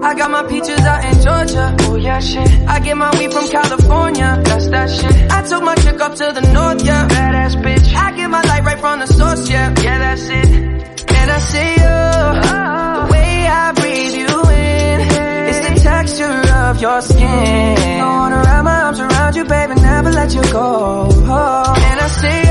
I got my peaches out in Georgia. Oh yeah, shit. I get my weed from California. That's that shit. I took my chick up to the north, yeah. Badass bitch. I get my light right from the source, yeah. Yeah, that's it. And I see you, the way I breathe you in. It's the texture of your skin. I wanna wrap my arms around you, baby, never let you go. And I see